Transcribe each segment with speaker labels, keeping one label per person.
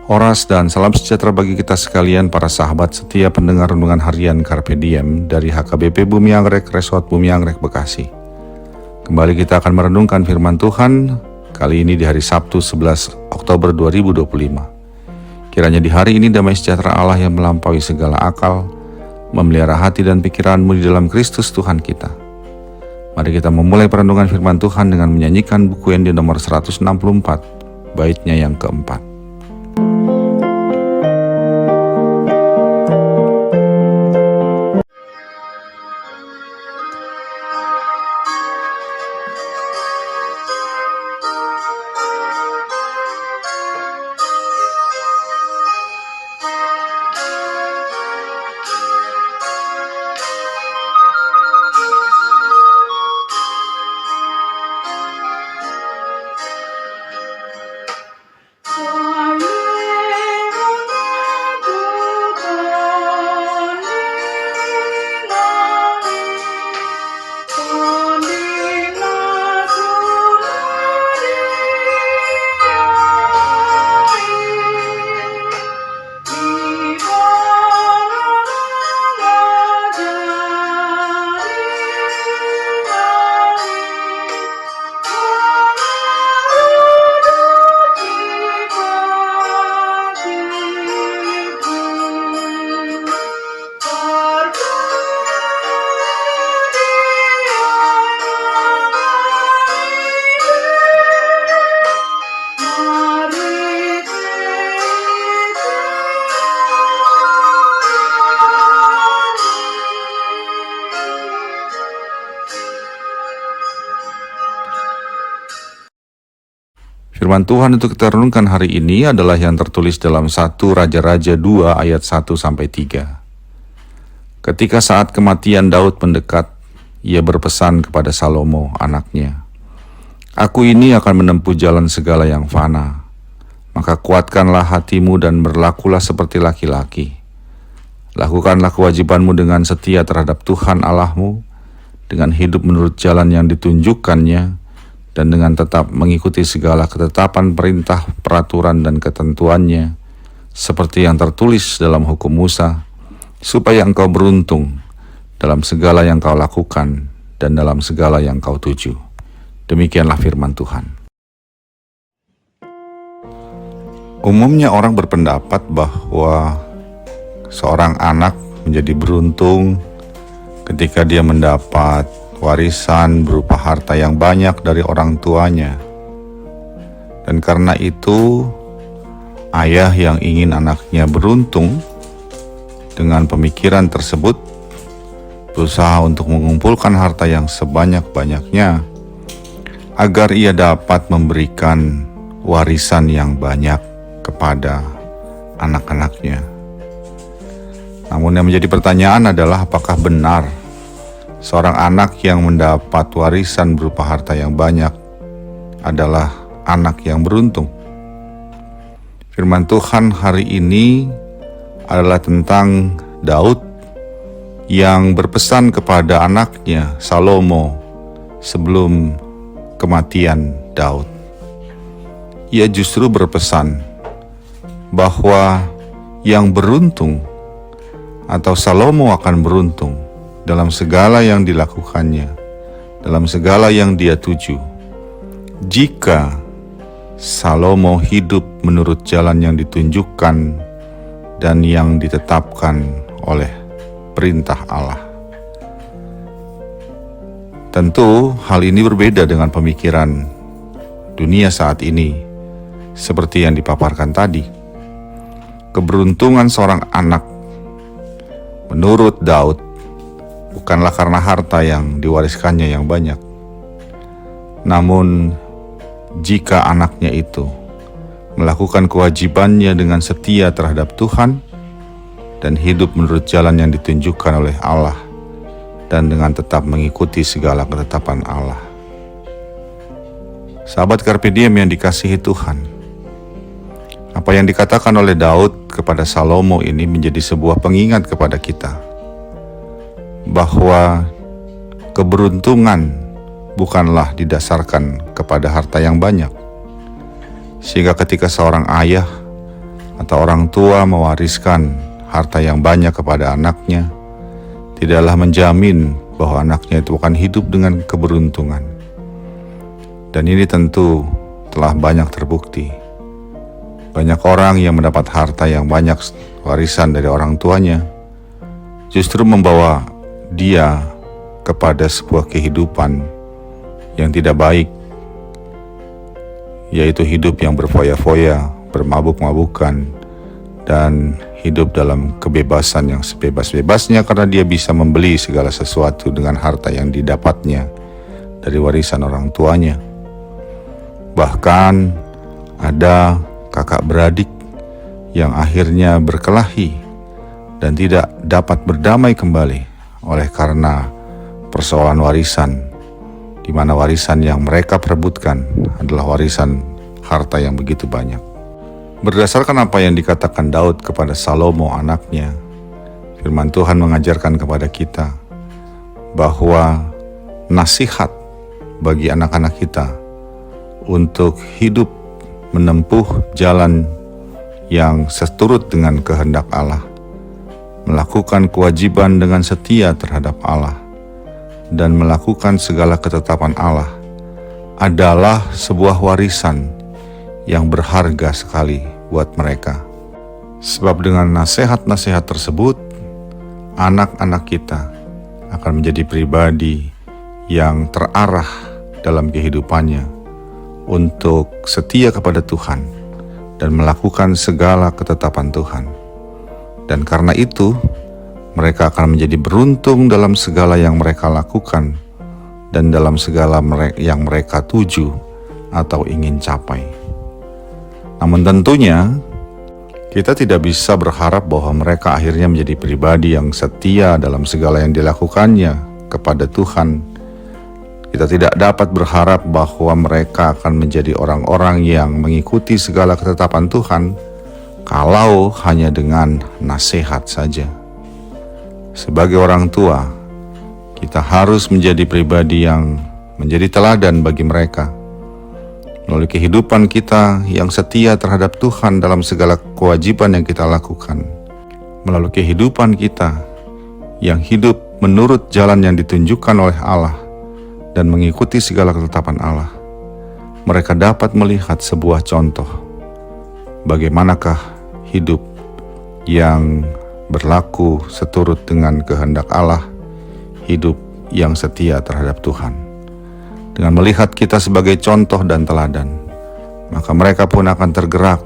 Speaker 1: Horas dan salam sejahtera bagi kita sekalian para sahabat setia pendengar renungan harian Carpe Diem dari HKBP Bumi Anggrek Resort Bumi Anggrek Bekasi. Kembali kita akan merenungkan firman Tuhan kali ini di hari Sabtu 11 Oktober 2025. Kiranya di hari ini damai sejahtera Allah yang melampaui segala akal memelihara hati dan pikiranmu di dalam Kristus Tuhan kita. Mari kita memulai perenungan firman Tuhan dengan menyanyikan buku yang di nomor 164, baitnya yang keempat. Firman Tuhan untuk kita renungkan hari ini adalah yang tertulis dalam 1 Raja-Raja 2 ayat 1-3. Ketika saat kematian Daud mendekat, ia berpesan kepada Salomo anaknya, "Aku ini akan menempuh jalan segala yang fana, maka kuatkanlah hatimu dan berlakulah seperti laki-laki. Lakukanlah kewajibanmu dengan setia terhadap Tuhan Allahmu, dengan hidup menurut jalan yang ditunjukkannya, dan dengan tetap mengikuti segala ketetapan perintah, peraturan, dan ketentuannya, seperti yang tertulis dalam hukum Musa, supaya engkau beruntung dalam segala yang kau lakukan dan dalam segala yang kau tuju." Demikianlah firman Tuhan. Umumnya orang berpendapat bahwa seorang anak menjadi beruntung ketika dia mendapat warisan berupa harta yang banyak dari orang tuanya. Dan karena itu, ayah yang ingin anaknya beruntung dengan pemikiran tersebut berusaha untuk mengumpulkan harta yang sebanyak-banyaknya agar ia dapat memberikan warisan yang banyak kepada anak-anaknya. Namun yang menjadi pertanyaan adalah apakah benar seorang anak yang mendapat warisan berupa harta yang banyak adalah anak yang beruntung? Firman Tuhan hari ini adalah tentang Daud yang berpesan kepada anaknya Salomo sebelum kematian Daud. Ia justru berpesan bahwa yang beruntung atau Salomo akan beruntung dalam segala yang dilakukannya, dalam segala yang dia tuju, jika Salomo hidup menurut jalan yang ditunjukkan dan yang ditetapkan oleh perintah Allah. Tentu hal ini berbeda dengan pemikiran dunia saat ini, seperti yang dipaparkan tadi. Keberuntungan seorang anak menurut Daud bukanlah karena harta yang diwariskannya yang banyak. Namun, jika anaknya itu melakukan kewajibannya dengan setia terhadap Tuhan dan hidup menurut jalan yang ditunjukkan oleh Allah dan dengan tetap mengikuti segala ketetapan Allah. Sahabat Carpe Diem yang dikasihi Tuhan, apa yang dikatakan oleh Daud kepada Salomo ini menjadi sebuah pengingat kepada kita bahwa keberuntungan bukanlah didasarkan kepada harta yang banyak. Sehingga ketika seorang ayah atau orang tua mewariskan harta yang banyak kepada anaknya, tidaklah menjamin bahwa anaknya itu akan hidup dengan keberuntungan. Dan ini tentu telah banyak terbukti. Banyak orang yang mendapat harta yang banyak warisan dari orang tuanya, justru membawa dia kepada sebuah kehidupan yang tidak baik, yaitu hidup yang berfoya-foya, bermabuk-mabukan, dan hidup dalam kebebasan yang sebebas-bebasnya karena dia bisa membeli segala sesuatu dengan harta yang didapatnya dari warisan orang tuanya. Bahkan ada kakak beradik yang akhirnya berkelahi dan tidak dapat berdamai kembali oleh karena persoalan warisan, di mana warisan yang mereka perebutkan adalah warisan harta yang begitu banyak. Berdasarkan apa yang dikatakan Daud kepada Salomo anaknya, firman Tuhan mengajarkan kepada kita bahwa nasihat bagi anak-anak kita untuk hidup menempuh jalan yang seturut dengan kehendak Allah, melakukan kewajiban dengan setia terhadap Allah, dan melakukan segala ketetapan Allah adalah sebuah warisan yang berharga sekali buat mereka. Sebab dengan nasihat-nasihat tersebut, anak-anak kita akan menjadi pribadi yang terarah dalam kehidupannya untuk setia kepada Tuhan dan melakukan segala ketetapan Tuhan. Dan karena itu, mereka akan menjadi beruntung dalam segala yang mereka lakukan dan dalam segala yang mereka tuju atau ingin capai. Namun tentunya, kita tidak bisa berharap bahwa mereka akhirnya menjadi pribadi yang setia dalam segala yang dilakukannya kepada Tuhan. Kita tidak dapat berharap bahwa mereka akan menjadi orang-orang yang mengikuti segala ketetapan Tuhan kalau hanya dengan nasihat saja. Sebagai orang tua, kita harus menjadi pribadi yang menjadi teladan bagi mereka melalui kehidupan kita yang setia terhadap Tuhan dalam segala kewajiban yang kita lakukan, melalui kehidupan kita yang hidup menurut jalan yang ditunjukkan oleh Allah dan mengikuti segala ketetapan Allah. Mereka dapat melihat sebuah contoh bagaimanakah hidup yang berlaku seturut dengan kehendak Allah, hidup yang setia terhadap Tuhan. Dengan melihat kita sebagai contoh dan teladan, maka mereka pun akan tergerak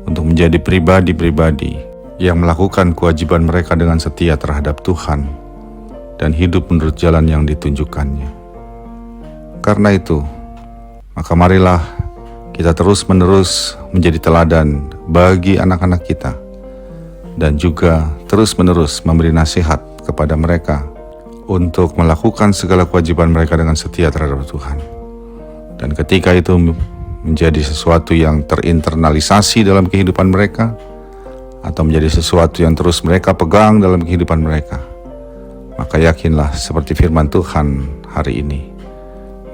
Speaker 1: untuk menjadi pribadi-pribadi yang melakukan kewajiban mereka dengan setia terhadap Tuhan dan hidup menurut jalan yang ditunjukkannya. Karena itu, maka marilah kita terus-menerus menjadi teladan bagi anak-anak kita dan juga terus-menerus memberi nasihat kepada mereka untuk melakukan segala kewajiban mereka dengan setia terhadap Tuhan. Dan ketika itu menjadi sesuatu yang terinternalisasi dalam kehidupan mereka atau menjadi sesuatu yang terus mereka pegang dalam kehidupan mereka, maka yakinlah seperti firman Tuhan hari ini,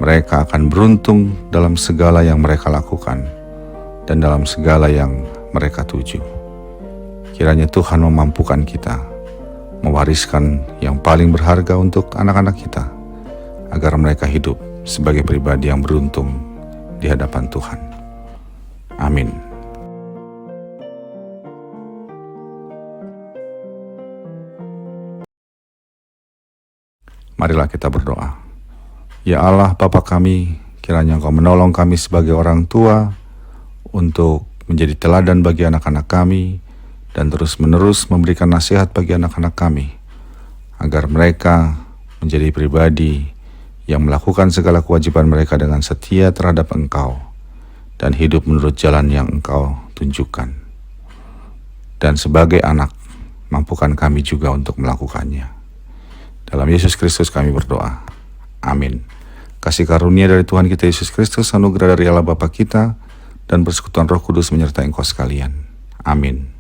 Speaker 1: mereka akan beruntung dalam segala yang mereka lakukan dan dalam segala yang mereka tuju. Kiranya Tuhan memampukan kita mewariskan yang paling berharga untuk anak-anak kita, agar mereka hidup sebagai pribadi yang beruntung di hadapan Tuhan. Amin. Marilah kita berdoa. Ya Allah, Bapa kami, kiranya Engkau menolong kami sebagai orang tua untuk menjadi teladan bagi anak-anak kami dan terus-menerus memberikan nasihat bagi anak-anak kami, agar mereka menjadi pribadi yang melakukan segala kewajiban mereka dengan setia terhadap Engkau dan hidup menurut jalan yang Engkau tunjukkan. Dan sebagai anak, mampukan kami juga untuk melakukannya. Dalam Yesus Kristus kami berdoa. Amin. Kasih karunia dari Tuhan kita Yesus Kristus, anugerah dari Allah Bapa kita, dan persekutuan Roh Kudus menyertai engkau sekalian. Amin.